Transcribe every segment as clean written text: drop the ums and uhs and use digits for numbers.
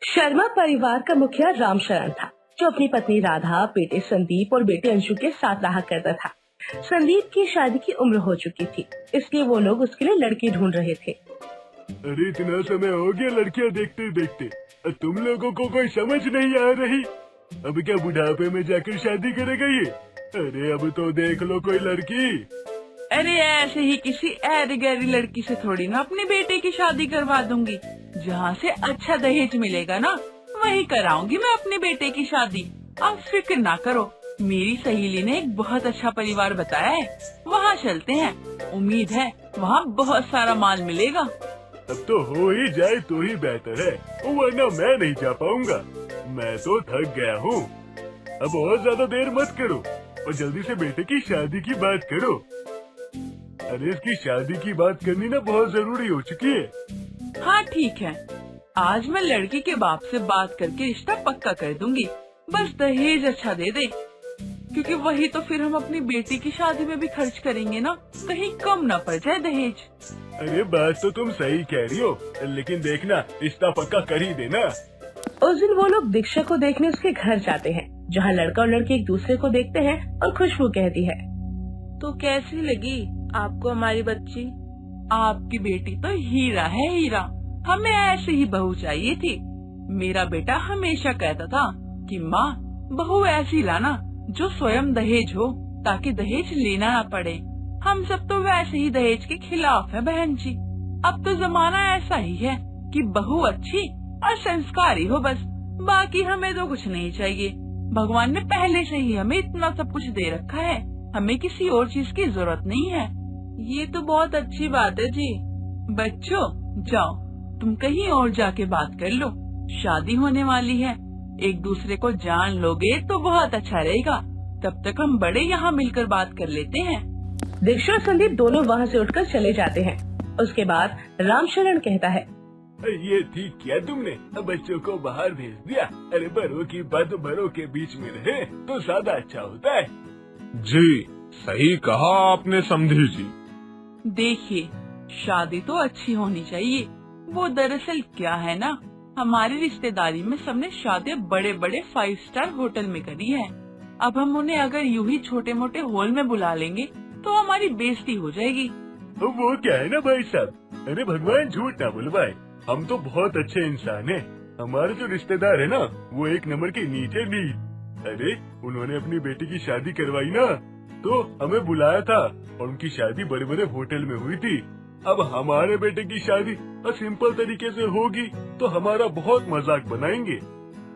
शर्मा परिवार का मुखिया रामशरण था, जो अपनी पत्नी राधा, बेटे संदीप और बेटे अंशु के साथ रहा करता था। संदीप की शादी की उम्र हो चुकी थी, इसलिए वो लोग उसके लिए लड़की ढूंढ रहे थे। अरे इतना समय हो गया लड़कियां देखते देखते, तुम लोगों को कोई समझ नहीं आ रही? अब क्या बुढ़ापे में जाकर शादी करेगा ये? अरे अब तो देख लो कोई लड़की। अरे ऐसे ही किसी ऐरी गैरी लड़की से थोड़ी ना अपने बेटे की शादी करवा दूंगी। जहाँ से अच्छा दहेज मिलेगा ना, वहीं कराऊंगी मैं अपने बेटे की शादी। आप फिक्र ना करो, मेरी सहेली ने एक बहुत अच्छा परिवार बताया है, वहाँ चलते हैं। उम्मीद है वहाँ बहुत सारा माल मिलेगा। अब तो हो ही जाए तो ही बेहतर है, वरना मैं नहीं जा पाऊंगा। मैं तो थक गया हूँ। अब और ज्यादा देर मत करो और जल्दी से बेटे की शादी की बात करो। अरे इसकी शादी की बात करनी ना बहुत जरूरी हो चुकी है। हाँ ठीक है, आज मैं लड़की के बाप से बात करके रिश्ता पक्का कर दूंगी। बस दहेज अच्छा दे दे, क्योंकि वही तो फिर हम अपनी बेटी की शादी में भी खर्च करेंगे ना, कहीं कम ना पड़ जाए दहेज। अरे बात तो तुम सही कह रही हो, लेकिन देखना रिश्ता पक्का कर ही देना। उस दिन वो लोग दीक्षा को देखने उसके घर जाते हैं, जहाँ लड़का और लड़की एक दूसरे को देखते हैं और खुशबू कहती है, तो कैसी लगी आपको हमारी बच्ची? आपकी बेटी तो हीरा है, हीरा। हमें ऐसी ही बहू चाहिए थी। मेरा बेटा हमेशा कहता था कि माँ, बहू ऐसी लाना जो स्वयं दहेज हो, ताकि दहेज लेना न पड़े। हम सब तो वैसे ही दहेज के खिलाफ है बहन जी। अब तो जमाना ऐसा ही है कि बहू अच्छी और संस्कारी हो, बस बाकी हमें तो कुछ नहीं चाहिए। भगवान ने पहले से ही हमें इतना सब कुछ दे रखा है, हमें किसी और चीज की जरूरत नहीं है। ये तो बहुत अच्छी बात है जी। बच्चों जाओ, तुम कहीं और जाके बात कर लो, शादी होने वाली है। एक दूसरे को जान लोगे तो बहुत अच्छा रहेगा। तब तक हम बड़े यहाँ मिलकर बात कर लेते हैं। दीक्षा और संदीप दोनों वहाँ से उठकर चले जाते हैं। उसके बाद रामशरण कहता है, ये ठीक किया तुमने, बच्चों को बाहर भेज दिया। अरे बड़ों की बात बड़ों के बीच में रहे तो ज्यादा अच्छा होता है। जी सही कहा आपने समधी जी। देखिए, शादी तो अच्छी होनी चाहिए। वो दरअसल क्या है ना, हमारी रिश्तेदारी में सबने शादी बड़े बड़े 5 स्टार होटल में करी है। अब हम उन्हें अगर यूं ही छोटे मोटे हॉल में बुला लेंगे तो हमारी बेइज्जती हो जाएगी। वो क्या है ना भाई साहब, अरे भगवान झूठ ना बुलवाए, हम तो बहुत अच्छे इंसान हैं। हमारे जो रिश्तेदार है ना, वो एक नंबर के नीचे नहीं। अरे उन्होंने अपनी बेटी की शादी करवाई ना, तो हमें बुलाया था और उनकी शादी बड़े बड़े होटल में हुई थी। अब हमारे बेटे की शादी सिंपल तरीके से होगी तो हमारा बहुत मजाक बनाएंगे।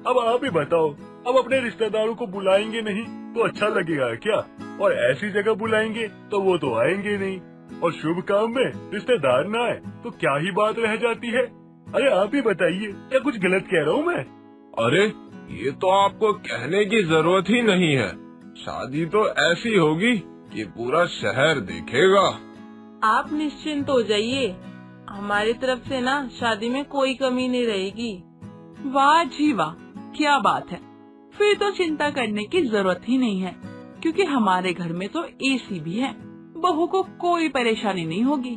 अब आप ही बताओ, अब अपने रिश्तेदारों को बुलाएंगे नहीं तो अच्छा लगेगा क्या? और ऐसी जगह बुलाएंगे तो वो तो आएंगे नहीं, और शुभ काम में रिश्तेदार न आए तो क्या ही बात रह जाती है। अरे आप ही बताइए, क्या कुछ गलत कह रहा हूँ मैं? अरे ये तो आपको कहने की जरूरत ही नहीं है। शादी तो ऐसी होगी कि पूरा शहर देखेगा। आप निश्चिंत हो जाइए, हमारी तरफ से ना शादी में कोई कमी नहीं रहेगी। वाह जी वाह, क्या बात है। फिर तो चिंता करने की जरूरत ही नहीं है, क्योंकि हमारे घर में तो एसी भी है। बहू को कोई परेशानी नहीं होगी।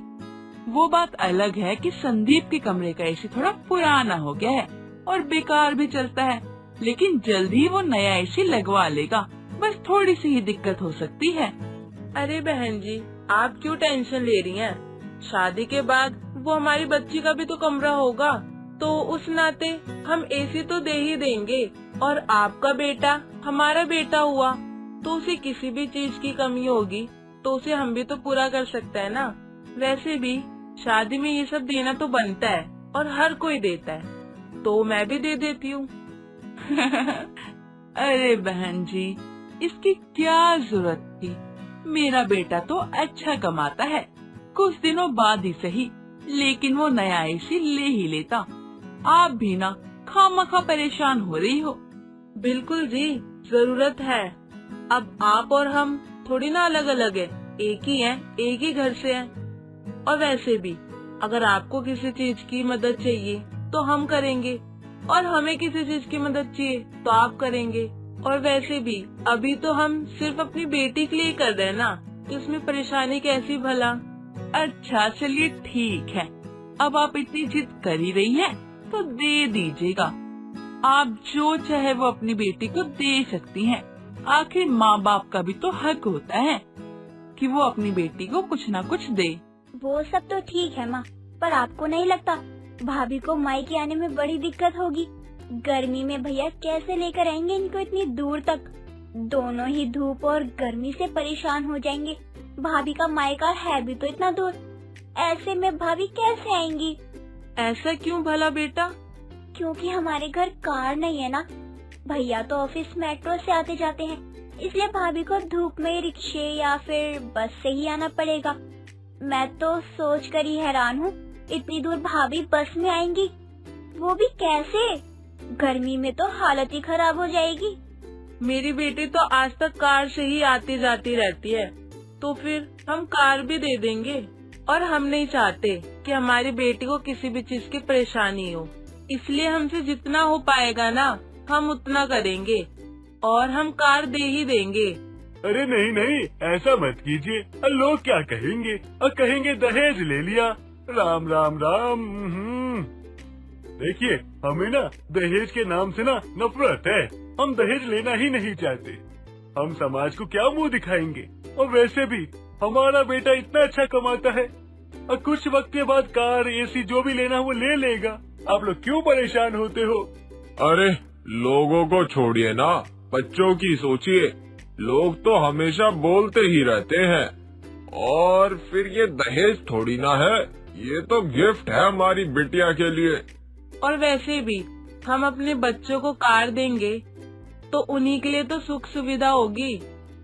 वो बात अलग है कि संदीप के कमरे का एसी थोड़ा पुराना हो गया है और बेकार भी चलता है, लेकिन जल्द ही वो नया एसी लगवा लेगा। बस थोड़ी सी ही दिक्कत हो सकती है। अरे बहन जी, आप क्यों टेंशन ले रही हैं? शादी के बाद वो हमारी बच्ची का भी तो कमरा होगा, तो उस नाते हम एसी तो दे ही देंगे। और आपका बेटा हमारा बेटा हुआ, तो उसे किसी भी चीज की कमी होगी तो उसे हम भी तो पूरा कर सकते हैं ना। वैसे भी शादी में ये सब देना तो बनता है और हर कोई देता है, तो मैं भी दे देती हूँ। अरे बहन जी, इसकी क्या जरूरत थी? मेरा बेटा तो अच्छा कमाता है, कुछ दिनों बाद ही सही, लेकिन वो नया एसी ले ही लेता। आप भी ना खामखा परेशान हो रही हो। बिल्कुल जी, जरूरत है। अब आप और हम थोड़ी ना अलग अलग है, एक ही हैं, एक ही घर से हैं। और वैसे भी अगर आपको किसी चीज की मदद चाहिए तो हम करेंगे, और हमें किसी चीज की मदद चाहिए तो आप करेंगे। और वैसे भी अभी तो हम सिर्फ अपनी बेटी के लिए कर रहे हैं ना, तो इसमें परेशानी कैसी भला? अच्छा चलिए ठीक है, अब आप इतनी जिद कर ही रही हैं तो दे दीजिएगा। आप जो चाहे वो अपनी बेटी को दे सकती हैं। आखिर माँ बाप का भी तो हक होता है कि वो अपनी बेटी को कुछ ना कुछ दे। वो सब तो ठीक है माँ, पर आपको नहीं लगता भाभी को मायके आने में बड़ी दिक्कत होगी? गर्मी में भैया कैसे लेकर आएंगे इनको इतनी दूर तक? दोनों ही धूप और गर्मी से परेशान हो जाएंगे। भाभी का मायका है भी तो इतना दूर, ऐसे में भाभी कैसे आएंगी? ऐसा क्यों भला बेटा? क्योंकि हमारे घर कार नहीं है ना। भैया तो ऑफिस मेट्रो से आते जाते हैं, इसलिए भाभी को धूप में रिक्शे या फिर बस से ही आना पड़ेगा। मैं तो सोच कर ही हैरान हूँ, इतनी दूर भाभी बस में आएंगी, वो भी कैसे? गर्मी में तो हालत ही खराब हो जाएगी। मेरी बेटी तो आज तक कार से ही आती जाती रहती है, तो फिर हम कार भी दे देंगे। और हम नहीं चाहते कि हमारी बेटी को किसी भी चीज की परेशानी हो, इसलिए हमसे जितना हो पाएगा ना हम उतना करेंगे और हम कार दे ही देंगे। अरे नहीं नहीं, ऐसा मत कीजिए, लोग क्या कहेंगे? और कहेंगे दहेज ले लिया। राम राम राम। देखिए, हमें ना दहेज के नाम से ना नफरत है। हम दहेज लेना ही नहीं चाहते। हम समाज को क्या मुंह दिखाएंगे? और वैसे भी हमारा बेटा इतना अच्छा कमाता है, और कुछ वक्त के बाद कार एसी जो भी लेना वो ले लेगा। आप लोग क्यों परेशान होते हो? अरे लोगों को छोड़िए ना, बच्चों की सोचिए। लोग तो हमेशा बोलते ही रहते हैं, और फिर ये दहेज थोड़ी ना है, ये तो गिफ्ट है हमारी बिटिया के लिए। और वैसे भी हम अपने बच्चों को कार देंगे तो उन्हीं के लिए तो सुख सुविधा होगी।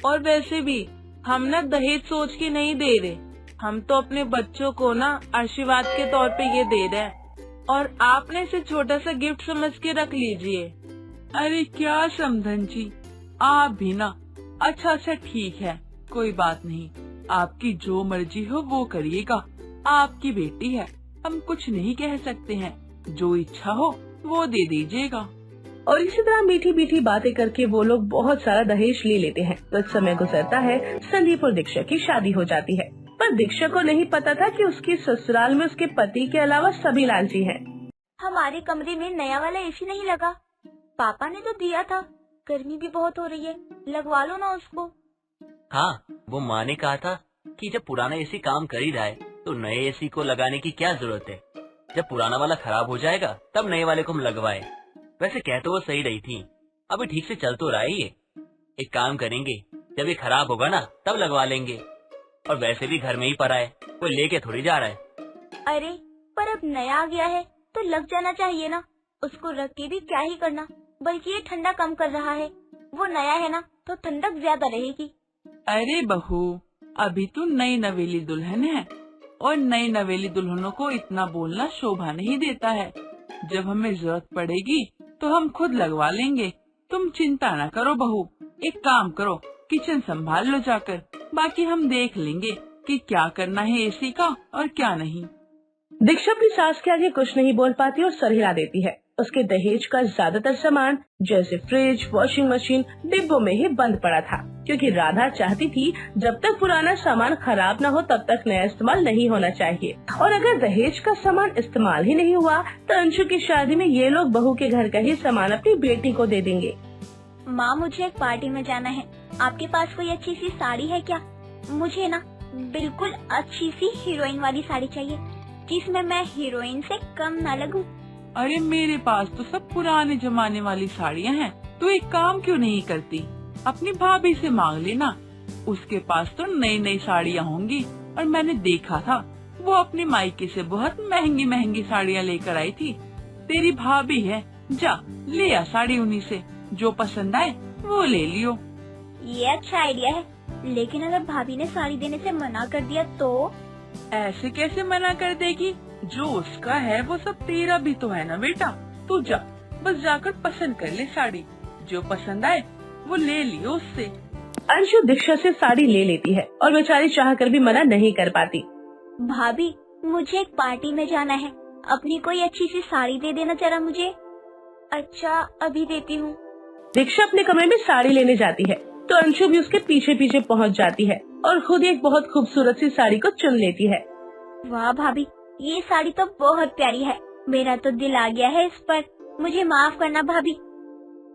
और वैसे भी हम ना दहेज सोच के नहीं दे रहे, हम तो अपने बच्चों को ना आशीर्वाद के तौर पे ये दे रहे हैं, और आपने इसे छोटा सा गिफ्ट समझ के रख लीजिए। अरे क्या समधन जी, आप भी ना। अच्छा ठीक है, कोई बात नहीं, आपकी जो मर्जी हो वो करिएगा। आपकी बेटी है, हम कुछ नहीं कह सकते हैं, जो इच्छा हो वो दे दीजिएगा। और इसी तरह मीठी मीठी बातें करके वो लोग बहुत सारा दहेज ले लेते हैं। तो समय गुजरता है, संदीप और दीक्षा की शादी हो जाती है। पर दीक्षा को नहीं पता था कि उसकी ससुराल में उसके पति के अलावा सभी लालची हैं। हमारे कमरे में नया वाला एसी नहीं लगा, पापा ने तो दिया था। गर्मी भी बहुत हो रही है, लगवा लो ना उसको। हाँ, वो माँ ने कहा था कि जब पुराना एसी काम कर ही रहा है तो नए एसी को लगाने की क्या जरूरत है। जब पुराना वाला खराब हो जाएगा तब नए वाले को हम लगवाए। वैसे कह तो वो सही रही थी, अभी ठीक से चल तो रहा है ये। एक काम करेंगे, जब ये खराब होगा ना तब लगवा लेंगे। और वैसे भी घर में ही पड़ा है, कोई लेके थोड़ी जा रहा है। अरे पर अब नया आ गया है तो लग जाना चाहिए ना, उसको रख के भी क्या ही करना, बल्कि ये ठंडा कम कर रहा है। वो नया है ना तो ठंडक ज्यादा रहेगी। अरे बहू, अभी तो नई नवेली दुल्हन है, और नई नवेली दुल्हनों को इतना बोलना शोभा नहीं देता है। जब हमें जरूरत पड़ेगी तो हम खुद लगवा लेंगे, तुम चिंता न करो बहू। एक काम करो, किचन संभाल लो जाकर, बाकी हम देख लेंगे कि क्या करना है एसी का और क्या नहीं। दीक्षा अपनी सास के आगे कुछ नहीं बोल पाती और सर हिला देती है। उसके दहेज का ज्यादातर सामान जैसे फ्रिज, वॉशिंग मशीन डिब्बों में ही बंद पड़ा था, क्योंकि राधा चाहती थी जब तक पुराना सामान खराब न हो तब तक नया इस्तेमाल नहीं होना चाहिए। और अगर दहेज का सामान इस्तेमाल ही नहीं हुआ तो अंशु की शादी में ये लोग बहू के घर का ही सामान अपनी बेटी को दे देंगे। माँ, मुझे एक पार्टी में जाना है, आपके पास कोई अच्छी सी साड़ी है क्या? मुझे ना बिल्कुल अच्छी सी हीरोइन वाली साड़ी चाहिए, जिसमें मैं हीरोइन से कम न लगूं। अरे मेरे पास तो सब पुराने जमाने वाली साड़ियाँ हैं, तो एक काम क्यों नहीं करती, अपनी भाभी से मांग लेना। उसके पास तो नई नई साड़ियाँ होंगी, और मैंने देखा था वो अपने मायके से बहुत महंगी महंगी साड़ियाँ लेकर आई थी। तेरी भाभी है, जा ले आ साड़ी उन्हीं से, जो पसंद आए वो ले लियो। ये अच्छा आइडिया है, लेकिन अगर भाभी ने साड़ी देने से मना कर दिया तो? ऐसे कैसे मना कर देगी, जो उसका है वो सब तेरा भी तो है ना बेटा। तू जा, बस जाकर पसंद कर ले साड़ी, जो पसंद आए वो ले लियो उससे। अंशु दीक्षा से साड़ी ले लेती है और बेचारी चाह कर भी मना नहीं कर पाती। भाभी, मुझे एक पार्टी में जाना है, अपनी कोई अच्छी सी साड़ी दे देना जरा मुझे। अच्छा, अभी देती हूँ। दीक्षा अपने कमरे में साड़ी लेने जाती है तो अंशु भी उसके पीछे पीछे पहुंच जाती है और खुद एक बहुत खूबसूरत सी साड़ी को चुन लेती है। वाह भाभी, ये साड़ी तो बहुत प्यारी है, मेरा तो दिल आ गया है इस पर। मुझे माफ करना भाभी,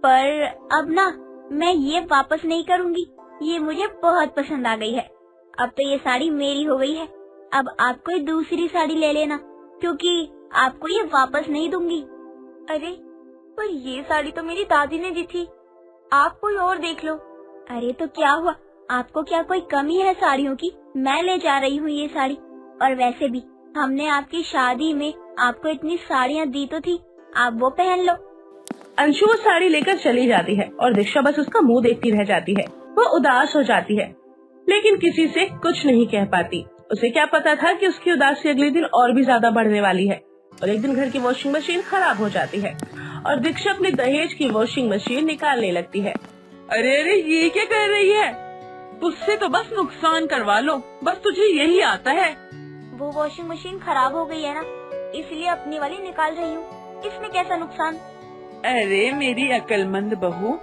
पर अब ना मैं ये वापस नहीं करूँगी। ये मुझे बहुत पसंद आ गई है। अब तो ये साड़ी मेरी हो गई है। अब आप कोई दूसरी साड़ी ले लेना, क्योंकि आपको ये वापस नहीं दूंगी। अरे पर ये साड़ी तो मेरी दादी ने दी थी, आप कोई और देख लो। अरे तो क्या हुआ, आपको क्या कोई कमी है साड़ियों की? मैं ले जा रही हूँ ये साड़ी। और वैसे भी हमने आपकी शादी में आपको इतनी साड़ियाँ दी तो थी, आप वो पहन लो। अंशु वो साड़ी लेकर चली जाती है और दीक्षा बस उसका मुंह देखती रह जाती है। वो उदास हो जाती है, लेकिन किसी से कुछ नहीं कह पाती। उसे क्या पता था कि उसकी उदासी अगले दिन और भी ज्यादा बढ़ने वाली है। और एक दिन घर की वॉशिंग मशीन खराब हो जाती है और दीक्षा अपने दहेज की वॉशिंग मशीन निकालने लगती है। अरे अरे ये क्या कर रही है? तुझसे तो बस नुकसान करवा लो, बस तुझे यही आता है। वो वॉशिंग मशीन खराब हो गई है ना, इसलिए अपनी वाली निकाल रही हूँ। इसमें कैसा नुकसान? अरे मेरी अक्लमंद बहू,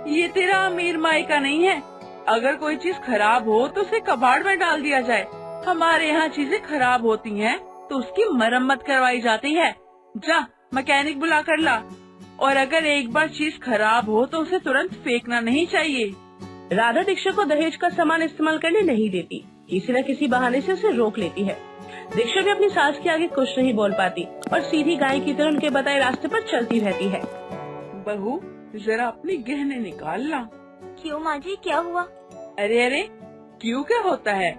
ये तेरा अमीर मायका नहीं है। अगर कोई चीज खराब हो तो उसे कबाड़ में डाल दिया जाए। हमारे यहाँ चीजें खराब होती हैं तो उसकी मरम्मत करवाई जाती है। जा मैकेनिक बुला कर ला। और अगर एक बार चीज खराब हो तो उसे तुरंत फेंकना नहीं चाहिए। राधा दीक्षा को दहेज का सामान इस्तेमाल करने नहीं देती। किसी न किसी बहाने से उसे रोक लेती है। दीक्षा भी अपनी सास के आगे कुछ नहीं बोल पाती और सीधी गाय की तरह उनके बताए रास्ते पर चलती रहती है। बहू जरा अपनी गहने निकाल ला। क्यों माँ जी, क्या हुआ? अरे अरे क्यों क्या होता है?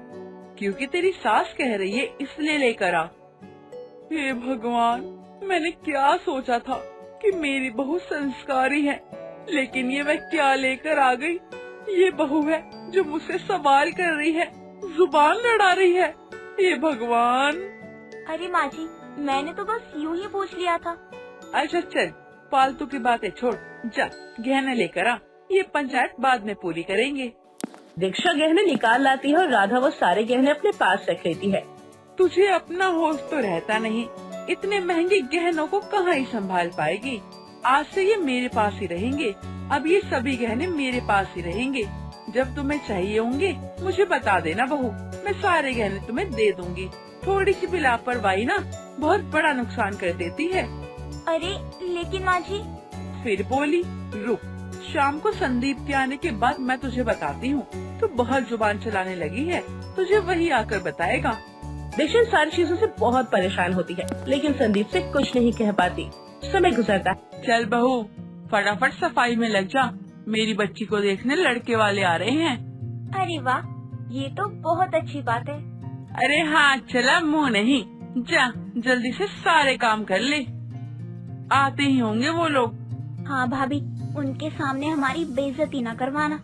क्योंकि तेरी सास कह रही है इसलिए लेकर आ। हे भगवान, मैंने क्या सोचा था कि मेरी बहू संस्कारी है, लेकिन ये मैं क्या लेकर आ गई। ये बहू है जो मुझसे सवाल कर रही है, जुबान लड़ा रही है। हे भगवान। अरे माँ जी, मैंने तो बस यूं ही पूछ लिया था। अच्छा चल, फालतू की बातें छोड़, जा गहने लेकर आ। ये पंचायत बाद में पूरी करेंगे। दीक्षा गहने निकाल लाती है और राधा वो सारे गहने अपने पास रख लेती है। तुझे अपना होश तो रहता नहीं, इतने महंगे गहनों को कहाँ ही संभाल पाएगी। आज से ये मेरे पास ही रहेंगे। अब ये सभी गहने मेरे पास ही रहेंगे। जब तुम्हें चाहिए होंगे मुझे बता देना बहू, मैं सारे गहने तुम्हें दे दूंगी। थोड़ी सी भी लापरवाही ना बहुत बड़ा नुकसान कर देती है। अरे लेकिन माँ जी। फिर बोली, रुक, शाम को संदीप के आने के बाद मैं तुझे बताती हूँ। तू बहुत जुबान चलाने लगी है, तुझे वही आकर बताएगा। दीक्षा सारी चीजों से बहुत परेशान होती है, लेकिन संदीप से कुछ नहीं कह पाती। समय गुजरता है। चल बहू, फटाफट सफाई में लग जा। मेरी बच्ची को देखने लड़के वाले आ रहे हैं। अरे वाह, ये तो बहुत अच्छी बात है। अरे हाँ चला मुँह नहीं, जा जल्दी से सारे काम कर ले। आते ही होंगे वो लोग। हाँ भाभी, उनके सामने हमारी बेइज्जती न करवाना।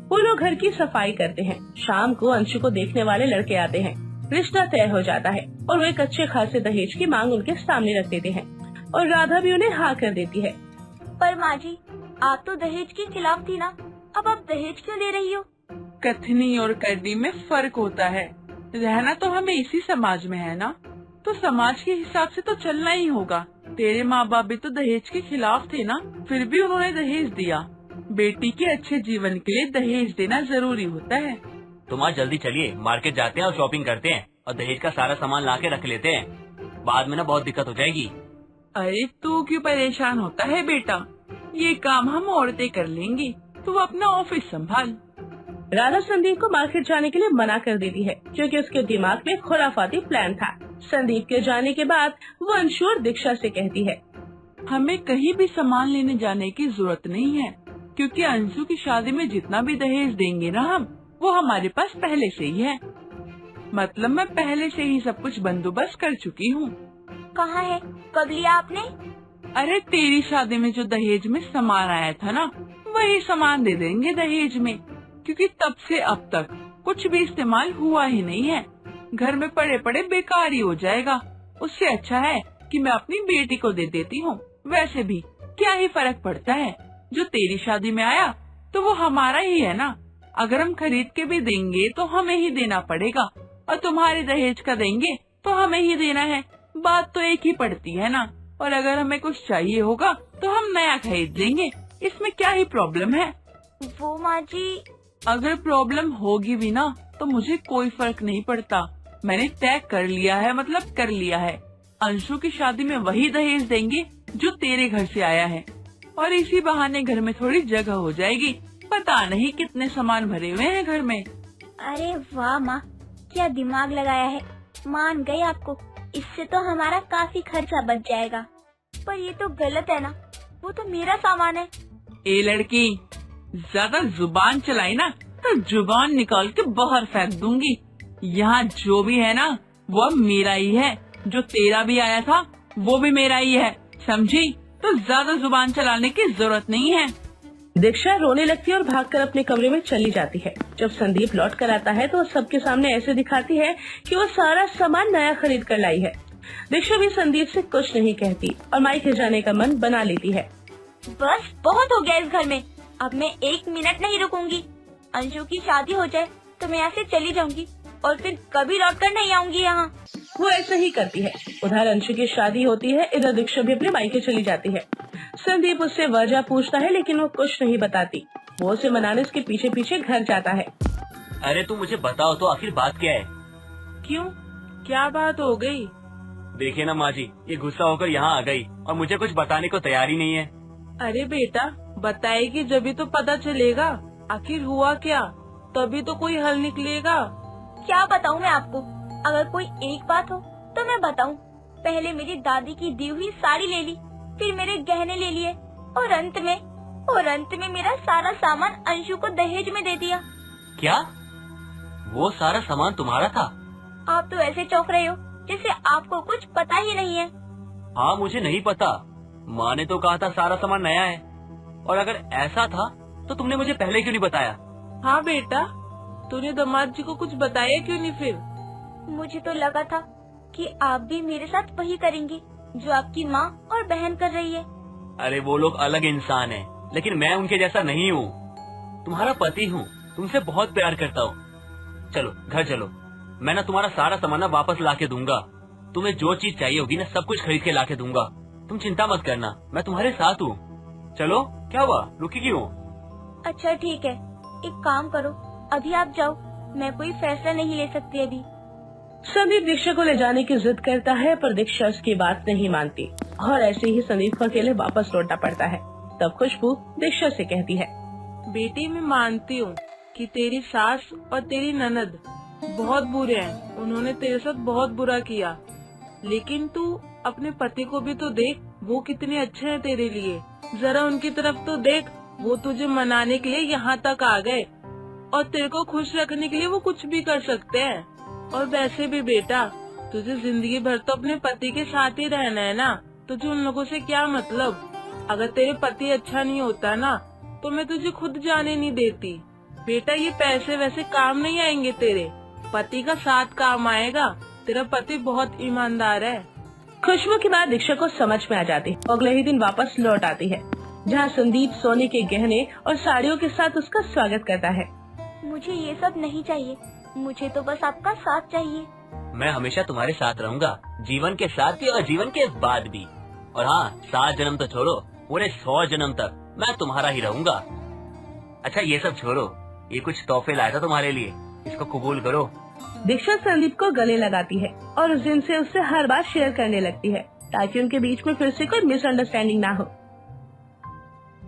वो लोग घर की सफाई करते हैं। शाम को अंशु को देखने वाले लड़के आते हैं। रिश्ता तय हो जाता है और वो एक अच्छे खासे दहेज की मांग उनके सामने रख देते हैं और राधा भी उन्हें हाँ कर देती है। पर माँ जी, आप तो दहेज के खिलाफ थी ना, अब आप दहेज क्यों ले रही हो? कथनी और करनी में फर्क होता है। रहना तो हमें इसी समाज में है ना, तो समाज के हिसाब से तो चलना ही होगा। तेरे माँ बाप भी तो दहेज के खिलाफ थे ना, फिर भी उन्होंने दहेज दिया। बेटी के अच्छे जीवन के लिए दहेज देना जरूरी होता है। तुम आज जल्दी चलिए, मार्केट जाते हैं और शॉपिंग करते हैं और दहेज का सारा सामान ला के रख लेते हैं। बाद में ना बहुत दिक्कत हो जाएगी। अरे तू क्यों परेशान होता है बेटा, ये काम हम औरतें कर लेंगी, तू अपना ऑफिस संभाल। राधा संदीप को मार्केट जाने के लिए मना कर देती है, क्योंकि उसके दिमाग में खुराफाती प्लान था। संदीप के जाने के बाद वो अंशु और दीक्षा से कहती है, हमें कहीं भी सामान लेने जाने की जरूरत नहीं है, क्योंकि अंशु की शादी में जितना भी दहेज देंगे ना हम, वो हमारे पास पहले से ही है। मतलब मैं पहले से ही सब कुछ बंदोबस्त कर चुकी हूँ। कहाँ है, कब लिया आपने? अरे तेरी शादी में जो दहेज में सामान आया था ना, वही सामान दे देंगे दहेज में, क्योंकि तब से अब तक कुछ भी इस्तेमाल हुआ ही नहीं है। घर में पड़े पड़े बेकार ही हो जाएगा। उससे अच्छा है कि मैं अपनी बेटी को दे देती हूँ। वैसे भी क्या ही फर्क पड़ता है, जो तेरी शादी में आया तो वो हमारा ही है ना। अगर हम खरीद के भी देंगे तो हमें ही देना पड़ेगा, और तुम्हारे दहेज का देंगे तो हमें ही देना है। बात तो एक ही पड़ती है ना। और अगर हमें कुछ चाहिए होगा तो हम नया खरीद लेंगे, इसमें क्या ही प्रॉब्लम है। वो माँ जी, अगर प्रॉब्लम होगी भी ना तो मुझे कोई फर्क नहीं पड़ता। मैंने तय कर लिया है, मतलब कर लिया है। अंशु की शादी में वही दहेज देंगे जो तेरे घर से आया है, और इसी बहाने घर में थोड़ी जगह हो जाएगी। पता नहीं कितने सामान भरे हुए हैं घर में। अरे वाह माँ, क्या दिमाग लगाया है। मान गई आपको, इससे तो हमारा काफी खर्चा बच जाएगा। पर ये तो गलत है ना, वो तो मेरा सामान है। ए लड़की, ज्यादा जुबान चलाई ना तो जुबान निकाल के बाहर फेंक दूंगी। यहाँ जो भी है ना वो अब मेरा ही है, जो तेरा भी आया था वो भी मेरा ही है, समझी? तो ज्यादा जुबान चलाने की जरूरत नहीं है। दीक्षा रोने लगती है और भागकर अपने कमरे में चली जाती है। जब संदीप लौट कर आता है तो वो सबके सामने ऐसे दिखाती है कि वो सारा सामान नया खरीद कर लाई है। दीक्षा भी संदीप से कुछ नहीं कहती और मायके जाने का मन बना लेती है। बस बहुत हो गया इस घर में, अब मैं 1 मिनट नहीं रुकूंगी। अंशु की शादी हो जाए तो मैं यहाँ से चली जाऊंगी और फिर कभी लौट कर नहीं आऊंगी यहाँ। वो ऐसा ही करती है। उधर अंशु की शादी होती है, इधर दीक्षा भी अपने मायके चली जाती है। संदीप उससे वजह पूछता है लेकिन वो कुछ नहीं बताती। वो उसे मनाने उसके पीछे पीछे घर जाता है। अरे तुम मुझे बताओ तो आखिर बात क्या है? क्यों, क्या बात हो गई? देखिए ना माँ जी, ये गुस्सा होकर यहाँ आ गई और मुझे कुछ बताने को तैयार ही नहीं है। अरे बेटा, बताएगी जब तो पता चलेगा आखिर हुआ क्या, तभी तो कोई हल निकलेगा। क्या बताऊँ मैं आपको? अगर कोई एक बात हो तो मैं बताऊँ। पहले मेरी दादी की दी हुई साड़ी ले ली, फिर मेरे गहने ले लिए और अंत में मेरा सारा सामान अंशु को दहेज में दे दिया। क्या? वो सारा सामान तुम्हारा था? आप तो ऐसे चौंक रहे हो जैसे आपको कुछ पता ही नहीं है। हाँ, मुझे नहीं पता। माँ ने तो कहा था सारा सामान नया है, और अगर ऐसा था तो तुमने मुझे पहले क्यों नहीं बताया? हाँ बेटा, तूने दामाद जी को कुछ बताया क्यों नहीं फिर? मुझे तो लगा था कि आप भी मेरे साथ वही करेंगी जो आपकी माँ और बहन कर रही है। अरे वो लोग अलग इंसान हैं, लेकिन मैं उनके जैसा नहीं हूँ। तुम्हारा पति हूँ, तुमसे बहुत प्यार करता हूँ। चलो घर चलो, मैं ना तुम्हारा सारा सामान ना वापस ला के दूंगा। तुम्हें जो चीज चाहिए होगी ना सब कुछ खरीद के ला के दूंगा। तुम चिंता मत करना, मैं तुम्हारे साथ हूँ। चलो, क्या हुआ, रुकी क्यों? अच्छा ठीक है, एक काम करो, अभी आप जाओ, मैं कोई फैसला नहीं ले सकती अभी। संदीप दीक्षा को ले जाने की जिद करता है पर दीक्षा उसकी बात नहीं मानती और ऐसे ही संदीप को अकेले वापस लौटना पड़ता है। तब खुशबू दीक्षा से कहती है, बेटी मैं मानती हूँ कि तेरी सास और तेरी ननद बहुत बुरे हैं, उन्होंने तेरे साथ बहुत बुरा किया, लेकिन तू अपने पति को भी तो देख, वो कितने अच्छे हैं तेरे लिए। जरा उनकी तरफ तो देख, वो तुझे मनाने के लिए यहाँ तक आ गए और तेरे को खुश रखने के लिए वो कुछ भी कर सकते हैं। और वैसे भी बेटा, तुझे जिंदगी भर तो अपने पति के साथ ही रहना है ना, तुझे उन लोगों से क्या मतलब? अगर तेरे पति अच्छा नहीं होता ना तो मैं तुझे खुद जाने नहीं देती। बेटा, ये पैसे वैसे काम नहीं आएंगे, तेरे पति का साथ काम आएगा। तेरा पति बहुत ईमानदार है। खुशबू की बात दीक्षा को समझ में आ जाती है। अगले ही दिन वापस लौट आती है जहाँ संदीप सोने के गहने और साड़ियों के साथ उसका स्वागत करता है। मुझे ये सब नहीं चाहिए, मुझे तो बस आपका साथ चाहिए। मैं हमेशा तुम्हारे साथ रहूंगा, जीवन के साथ भी और जीवन के बाद भी। और हाँ, 7 जन्म तो छोड़ो, पूरे 100 जन्म तक मैं तुम्हारा ही रहूंगा। अच्छा ये सब छोड़ो, ये कुछ तोहफे लाया था तुम्हारे लिए, इसको कबूल करो। दीक्षा संदीप को गले लगाती है और उस दिन से उससे हर बात शेयर करने लगती है ताकि उनके बीच में फिर से कोई मिसअंडरस्टैंडिंग ना हो।